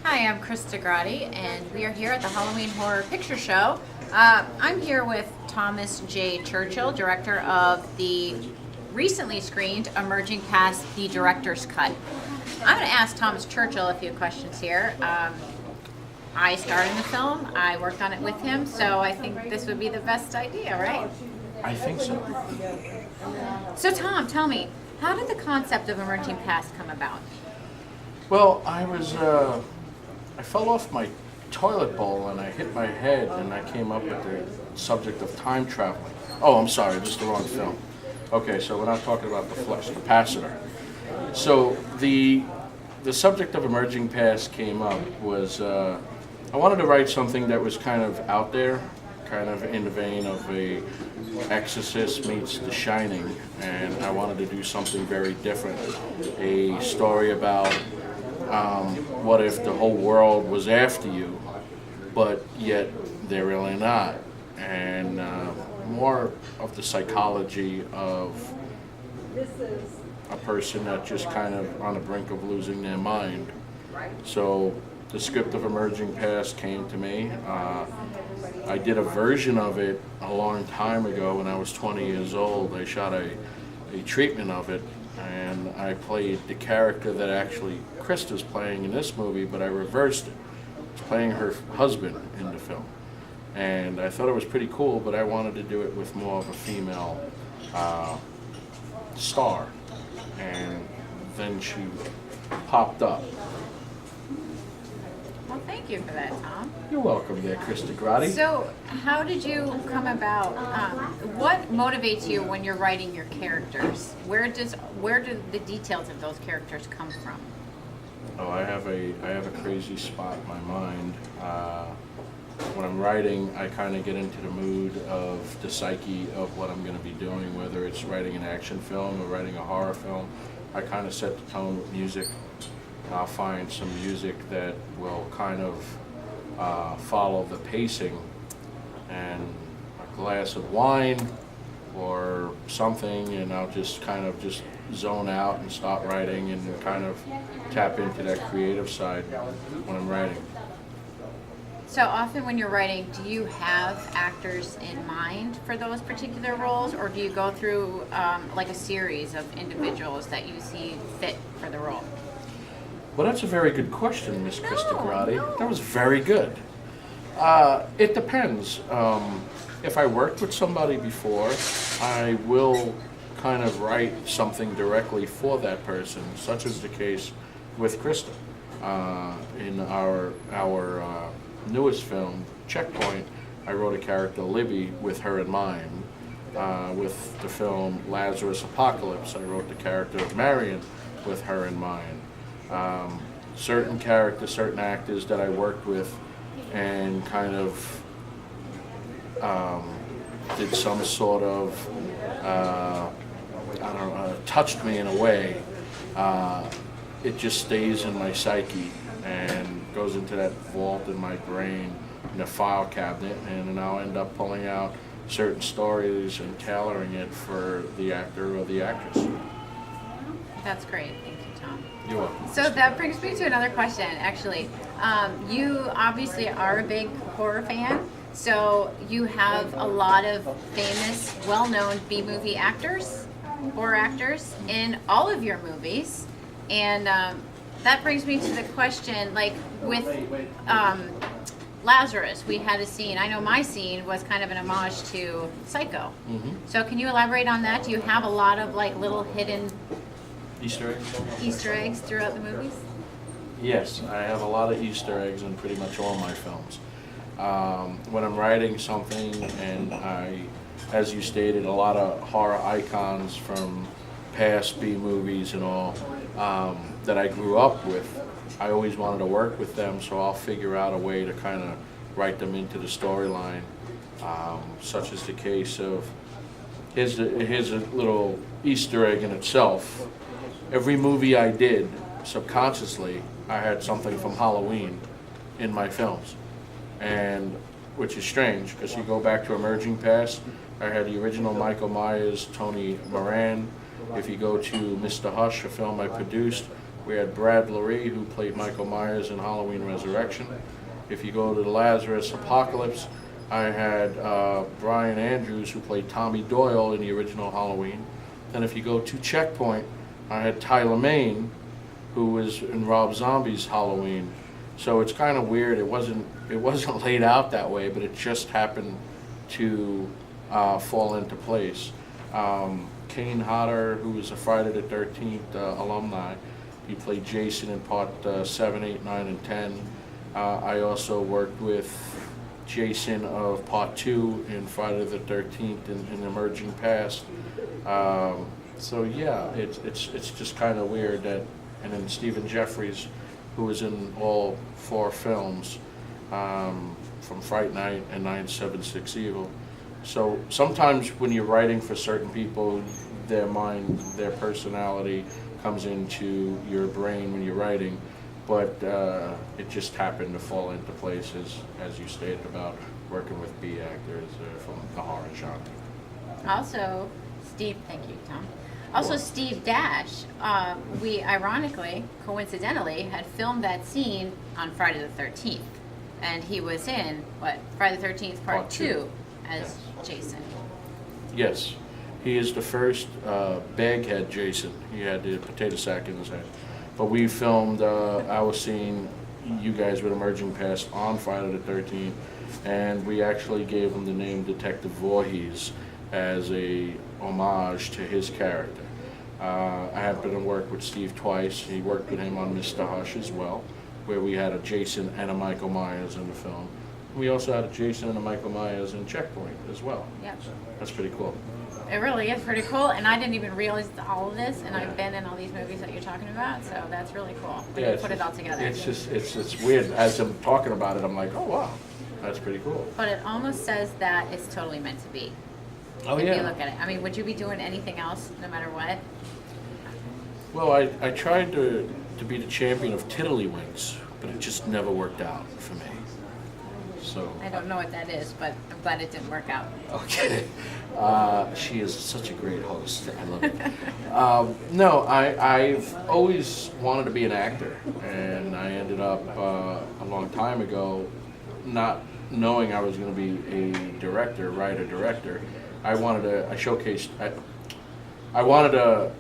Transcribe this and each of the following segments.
Hi, I'm Krista Grotte, and we are here at the Halloween Horror Picture Show. I'm here with Thomas J. Churchill, director of the recently screened Emerging Past the Director's Cut. I'm going to ask Thomas Churchill a few questions here. I starred in the film, I worked on it with him, so I think this would be the best idea, right? I think so. So, Tom, tell me, how did the concept of Emerging Past come about? Well, I fell off my toilet bowl and I hit my head and I came up with the subject of time traveling. Oh, I'm sorry, this is the wrong film. Okay, so we're not talking about the flux capacitor. So the subject of Emerging Past came up was I wanted to write something that was kind of out there, kind of in the vein of a Exorcist meets The Shining, and I wanted to do something very different. A story about what if the whole world was after you, but yet they're really not, and more of the psychology of a person that just kind of on the brink of losing their mind. So the script of Emerging Past came to me. I did a version of it a long time ago when I was 20 years old. I shot a treatment of it, and I played the character that actually Krista's playing in this movie, but I reversed it. I was playing her husband in the film. And I thought it was pretty cool, but I wanted to do it with more of a female star. And then she popped up. Well, thank you for that, Tom. You're welcome there, Krista Grotte. So, how did you come about? What motivates you when you're writing your characters? Where do the details of those characters come from? Oh, I have a crazy spot in my mind. When I'm writing, I kind of get into the mood of the psyche of what I'm going to be doing, whether it's writing an action film or writing a horror film. I kind of set the tone with music. I'll find some music that will kind of follow the pacing, and a glass of wine or something, and I'll just kind of just zone out and start writing and kind of tap into that creative side when I'm writing. So often when you're writing, do you have actors in mind for those particular roles, or do you go through like a series of individuals that you see fit for the role? Well, that's a very good question, Miss Krista Grotte. That was very good. It depends. If I worked with somebody before, I will kind of write something directly for that person, such as the case with Krista. In our newest film, Checkpoint, I wrote a character, Libby, with her in mind. With the film Lazarus Apocalypse, I wrote the character of Marion with her in mind. Certain characters, certain actors that I worked with and kind of did some sort of, touched me in a way. It just stays in my psyche and goes into that vault in my brain, in the file cabinet, and then I'll end up pulling out certain stories and tailoring it for the actor or the actress. That's great. Thank you, Tom. You're welcome. So that brings me to another question, actually. You obviously are a big horror fan, so you have a lot of famous, well-known B-movie actors, horror actors, in all of your movies. And that brings me to the question, like with Lazarus, we had a scene. I know my scene was kind of an homage to Psycho. Mm-hmm. So can you elaborate on that? Do you have a lot of like little hidden Easter eggs? throughout the movies? Yes, I have a lot of Easter eggs in pretty much all my films. When I'm writing something, and as you stated, a lot of horror icons from past B movies and all that I grew up with, I always wanted to work with them, so I'll figure out a way to kind of write them into the storyline, such as the case of, here's a little Easter egg in itself. Every movie I did, subconsciously, I had something from Halloween in my films, and which is strange, because you go back to Emerging Past, I had the original Michael Myers, Tony Moran. If you go to Mr. Hush, a film I produced, We had Brad Laree, who played Michael Myers in Halloween Resurrection. If you go to the Lazarus Apocalypse, I had Brian Andrews, who played Tommy Doyle in the original Halloween. Then if you go to Checkpoint, I had Tyler Maine, who was in Rob Zombie's Halloween. So it's kind of weird. It wasn't laid out that way, but it just happened to fall into place. Kane Hodder, who was a Friday the 13th alumni, he played Jason in part 7, 8, 9, and 10. I also worked with Jason of part 2 in Friday the 13th in Emerging Past. So yeah, it's just kind of weird that, and then Stephen Jeffries, who was in all 4 films, from Fright Night and 976 Evil. So sometimes when you're writing for certain people, their mind, their personality comes into your brain when you're writing, but it just happened to fall into place as you stated about working with B actors from the horror genre. Also, Steve, thank you, Tom. Also, Steve Dash, we ironically, coincidentally, had filmed that scene on Friday the 13th. And he was in, Friday the 13th, part 2, as Jason. Yes. He is the first baghead Jason. He had the potato sack in his head. But we filmed our scene, you guys with Emerging Past, on Friday the 13th. And we actually gave him the name Detective Voorhees as a homage to his character. I have been to work with Steve twice. He worked with him on Mr. Hush as well, where we had a Jason and a Michael Myers in the film. We also had a Jason and a Michael Myers in Checkpoint as well. Yep. That's pretty cool. It really is pretty cool, and I didn't even realize all of this, and I've been in all these movies that you're talking about, so that's really cool. When you put it all together. It's weird. As I'm talking about it, I'm like, oh wow, that's pretty cool. But it almost says that it's totally meant to be. Oh if yeah. you look at it. I mean, would you be doing anything else, no matter what? Well, I tried to be the champion of Tiddlywinks, but it just never worked out for me. So. I don't know what that is, but I'm glad it didn't work out. Okay. She is such a great host. I love it. No, I've always wanted to be an actor, and I ended up a long time ago not knowing I was going to be a writer-director. I wanted to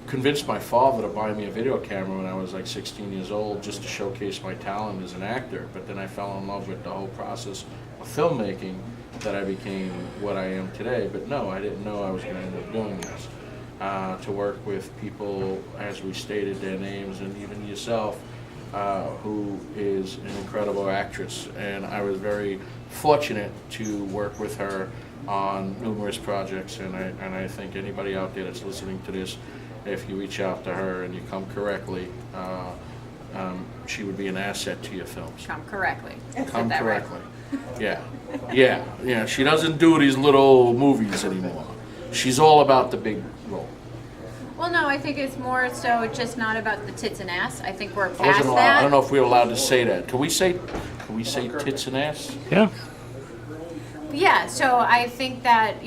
convince my father to buy me a video camera when I was like 16 years old just to showcase my talent as an actor. But then I fell in love with the whole process of filmmaking that I became what I am today. But no, I didn't know I was going to end up doing this. To work with people, as we stated their names, and even yourself, who is an incredible actress. And I was very fortunate to work with her on numerous projects, and I think anybody out there that's listening to this, if you reach out to her and you come correctly, she would be an asset to your films. Come correctly. Come correctly. Right. Yeah. She doesn't do these little movies anymore. She's all about the big role. Well, no, I think it's more so just not about the tits and ass. I think we're past that. I don't know if we're allowed to say that. Can we say tits and ass? Yeah. Yeah, so I think that,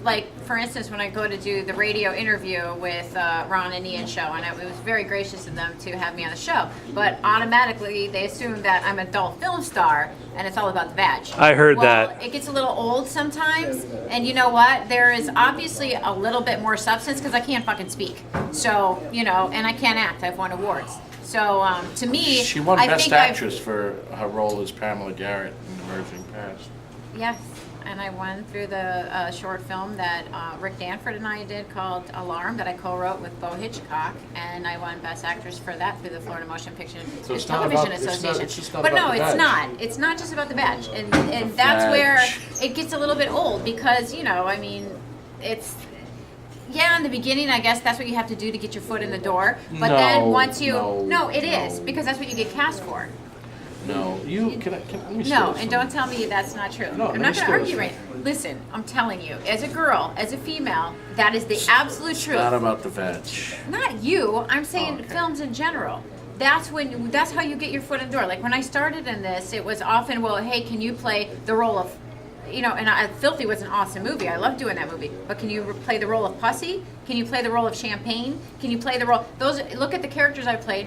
like, for instance, when I go to do the radio interview with Ron and Ian show, and it was very gracious of them to have me on the show, but automatically they assume that I'm an adult film star, and it's all about the badge. I heard that. It gets a little old sometimes, and you know what? There is obviously a little bit more substance, because I can't fucking speak. So, and I can't act. I've won awards. So, to me, she won Best Actress for her role as Pamela Garrett in Emerging Past. Yes, and I won through the short film that Rick Danford and I did called Alarm that I co-wrote with Bo Hitchcock, and I won Best Actress for that through the Florida Motion Picture and Television Association. It's not. It's not just about the badge, and that's where it gets a little bit old because it's. Yeah, in the beginning, I guess that's what you have to do to get your foot in the door. But then once you... No, it is, because that's what you get cast for. No, let me No, and don't tell me that's not true. No, I'm not going to argue right now. Listen, I'm telling you, as a girl, as a female, that is the absolute truth. Not about the veg. Not you. I'm saying films in general. That's how you get your foot in the door. Like when I started in this, it was often, well, hey, can you play the role of and Filthy was an awesome movie. I love doing that movie. But can you play the role of Pussy? Can you play the role of Champagne? Can you play the role? Look at the characters I played.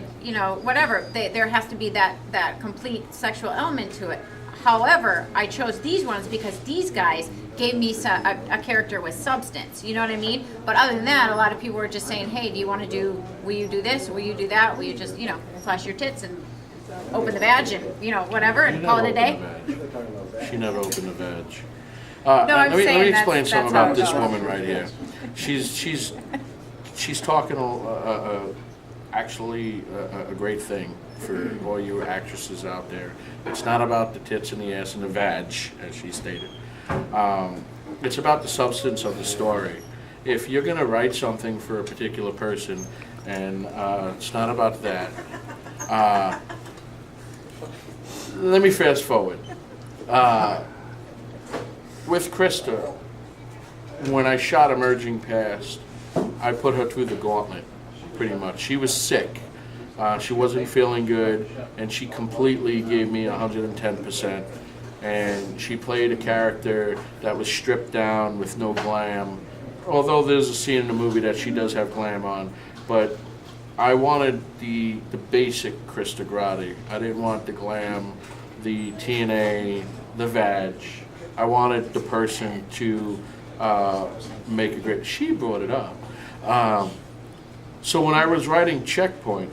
Whatever. There has to be that complete sexual element to it. However, I chose these ones because these guys gave me a character with substance. You know what I mean? But other than that, a lot of people were just saying, "Hey, will you do this? Will you do that? Will you just, flash your tits and open the vag and, whatever and call it a day?" She never opened the vag. No, I'm let me saying explain that's something how about it this goes. woman right here. She's talking actually a great thing for all you actresses out there. It's not about the tits and the ass and the vag, as she stated. It's about the substance of the story. If you're going to write something for a particular person, and it's not about that, let me fast forward. With Krista, when I shot Emerging Past, I put her through the gauntlet, pretty much. She was sick. She wasn't feeling good, and she completely gave me 110%. And she played a character that was stripped down with no glam, although there's a scene in the movie that she does have glam on. But I wanted the basic Krista Grotte. I didn't want the glam, the TNA, the vag. I wanted the person to make a great. She brought it up. So when I was writing Checkpoint,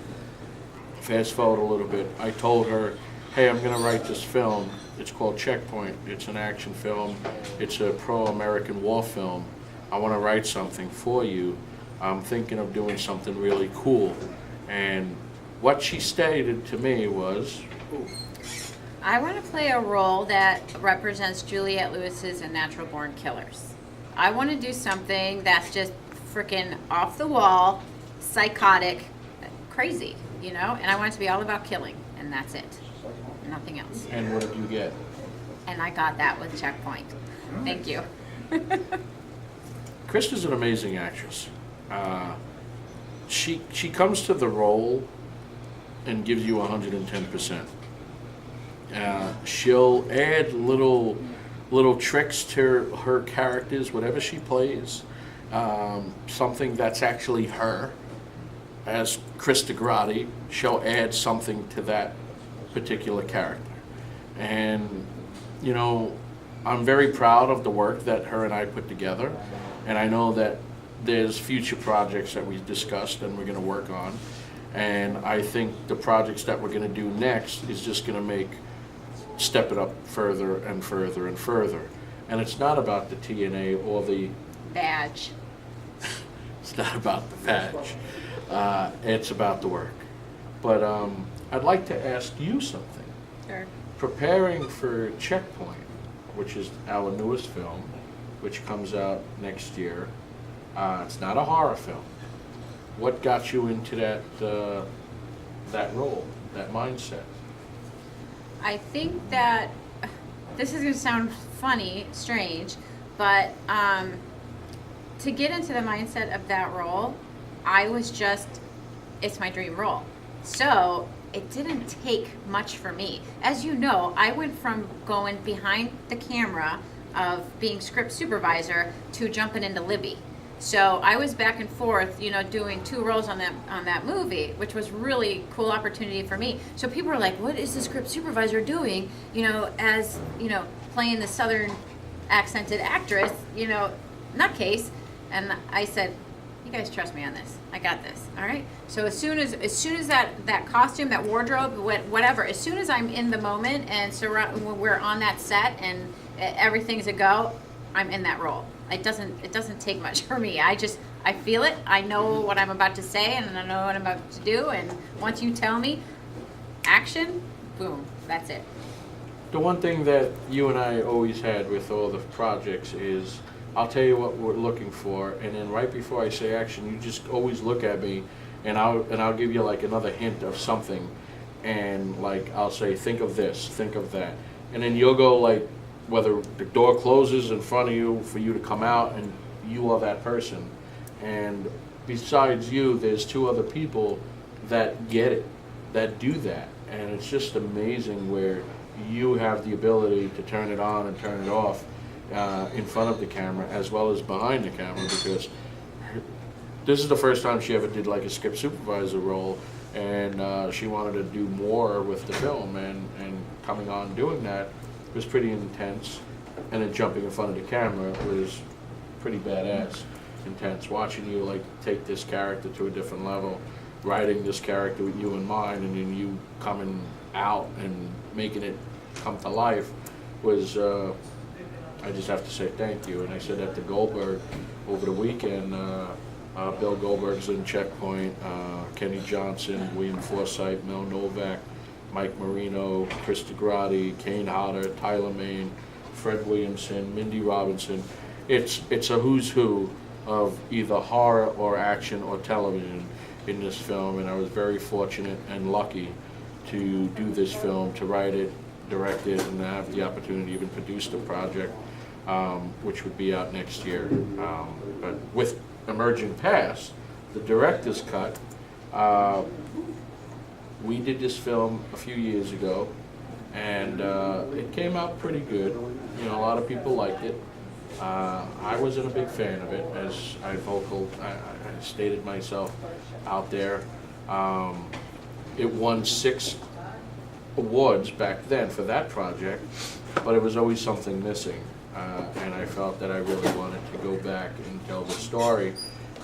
fast forward a little bit, I told her, "Hey, I'm going to write this film. It's called Checkpoint. It's an action film. It's a pro-American war film. I want to write something for you. I'm thinking of doing something really cool." And what she stated to me was, I want to play a role that represents Juliette Lewis's and Natural Born Killers. I want to do something that's just freaking off the wall, psychotic, crazy, and I want it to be all about killing, and that's it. Nothing else. and what did you get? And I got that with Checkpoint. Thank you. Krista's an amazing actress. She comes to the role and gives you 110%. She'll add little tricks to her characters, whatever she plays. Something that's actually her. As Krista Grotte, she'll add something to that particular character. And, I'm very proud of the work that her and I put together. And I know that there's future projects that we've discussed and we're going to work on. And I think the projects that we're going to do next is just going to step it up further and further and further. And it's not about the TNA or the Badge. It's not about the badge. It's about the work. But I'd like to ask you something. Sure. Preparing for Checkpoint, which is our newest film, which comes out next year, it's not a horror film. What got you into that role, that mindset? I think that this is going to sound funny, strange, but to get into the mindset of that role, it's my dream role. So it didn't take much for me. As you know, I went from going behind the camera of being script supervisor to jumping into Libby. So I was back and forth, doing 2 roles on that movie, which was really cool opportunity for me. So people are like, "What is the script supervisor doing?" As playing the Southern accented actress, nutcase. And I said, "You guys trust me on this. I got this. All right." So as soon as that costume, that wardrobe, whatever, as soon as I'm in the moment and when we're on that set and everything's a go, I'm in that role. It doesn't take much for me. I feel it. I know what I'm about to say and I know what I'm about to do. And once you tell me, action, boom, that's it. The one thing that you and I always had with all the projects is, I'll tell you what we're looking for, and then right before I say action, you just always look at me, and I'll give you like another hint of something, and like I'll say, think of this, think of that, and then you'll go like, whether the door closes in front of you for you to come out, and you are that person, and besides you, there's 2 other people that get it, that do that, and it's just amazing where you have the ability to turn it on and turn it off in front of the camera as well as behind the camera, because this is the first time she ever did like a script supervisor role, and she wanted to do more with the film, and coming on doing that was pretty intense, and then jumping in front of the camera was pretty badass intense. Watching you like take this character to a different level, writing this character with you in mind, and then you coming out and making it come to life was, I just have to say thank you. And I said that to Goldberg over the weekend. Bill Goldberg's in Checkpoint, Kenny Johnson, William Forsythe, Mel Novak, Mike Marino, Krista Grotte, Kane Hodder, Tyler Main, Fred Williamson, Mindy Robinson. It's a who's who of either horror or action or television in this film, and I was very fortunate and lucky to do this film, to write it, direct it, and have the opportunity to even produce the project, which would be out next year. But with Emerging Past, the director's cut, we did this film a few years ago, and it came out pretty good. You know, a lot of people liked it. I wasn't a big fan of it, as I stated myself out there. It won 6 awards back then for that project, but it was always something missing. And I felt that I really wanted to go back and tell the story,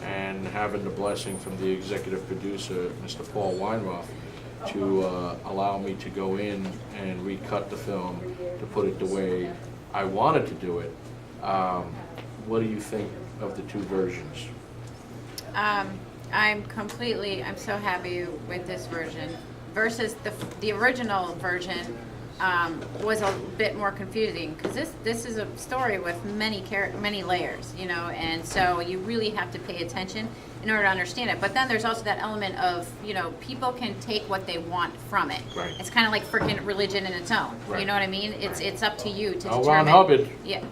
and having the blessing from the executive producer, Mr. Paul Weinroth, to allow me to go in and recut the film to put it the way I wanted to do it. What do you think of the 2 versions? I'm so happy with this version versus the original version. Was a bit more confusing, because this is a story with many layers, you know, and so you really have to pay attention in order to understand it. But then there's also that element of, you know, people can take what they want from it. Right. It's kind of like freaking religion in its own. Right. You know what I mean? It's up to you to L. determine. Ron Hubbard. Yeah.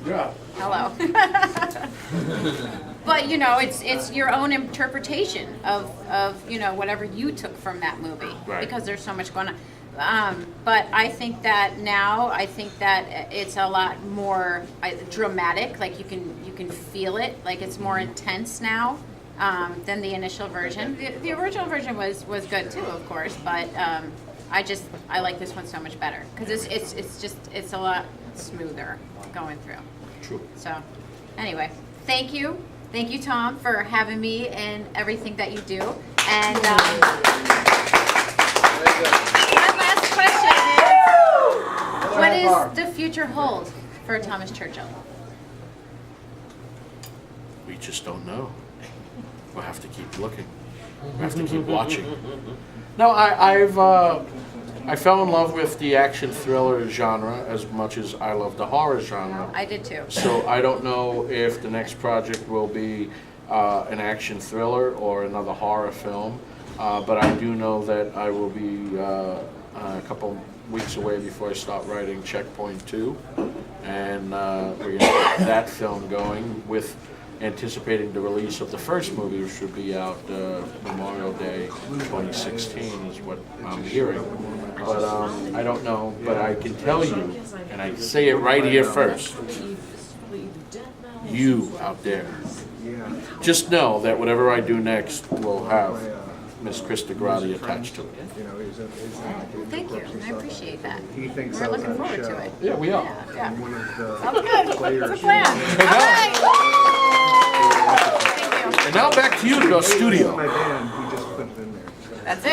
Yeah. Hello. But you know, it's your own interpretation of you know, whatever you took from that movie, Right. because there's so much going on. But I think that it's a lot more dramatic. Like you can feel it. Like it's more intense now than the initial version. The original version was good too, of course. But I like this one so much better, because it's a lot smoother going through. True. So anyway, thank you, Tom, for having me and everything that you do. And one last question is, what does the future hold for Thomas Churchill? We just don't know. We'll have to keep looking. We have to keep watching. No, I fell in love with the action thriller genre as much as I love the horror genre. I did too. So I don't know if the next project will be an action thriller or another horror film, but I do know that I will be a couple weeks away before I start writing Checkpoint 2, and we're going to get that film going, with anticipating the release of the first movie, which should be out Memorial Day 2016 is what I'm hearing. But I don't know, but I can tell you, and I say it right here first, you out there, just know that whatever I do next will have Miss Krista Grotte attached to it. Thank you. I appreciate that. We're We're looking forward to it. Yeah, we are. Yeah. One of the Sounds good. players. It's a plan. All right. Thank you. And now back to you to go studio. My band, he just put it in there. That's it.